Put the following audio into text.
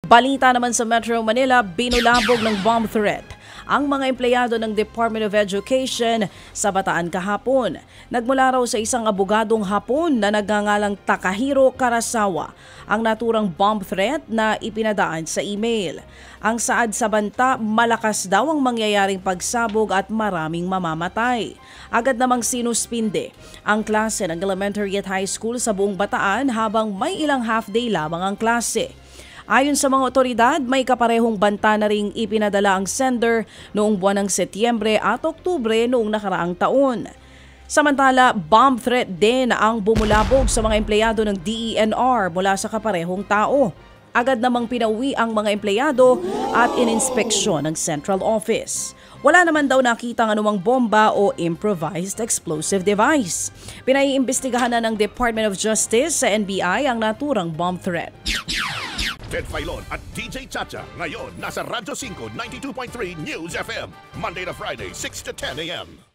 Balita naman sa Metro Manila, binulabog ng bomb threat ang mga empleyado ng Department of Education sa Bataan kahapon. Nagmula raw sa isang abogadong Hapon na nagngangalang Takahiro Karasawa ang naturang bomb threat na ipinadaan sa email. Ang saad sa banta, malakas daw ang mangyayaring pagsabog at maraming mamamatay. Agad namang sinuspinde ang klase ng elementary at high school sa buong Bataan habang may ilang half-day lamang ang klase. Ayon sa mga otoridad, may kaparehong banta na ring ipinadala ang sender noong buwan ng Setyembre at Oktubre noong nakaraang taon. Samantala, bomb threat din ang bumulabog sa mga empleyado ng DENR mula sa kaparehong tao. Agad namang pinauwi ang mga empleyado at ininspeksyon ng Central Office. Wala naman daw nakitang anumang bomba o improvised explosive device. Pinaiimbestigahan na ng Department of Justice sa NBI ang naturang bomb threat. Ted Filon at DJ Chacha. Ngayon, nasa Radyo 5, 92.3 News FM. Monday to Friday, 6 to 10 a.m.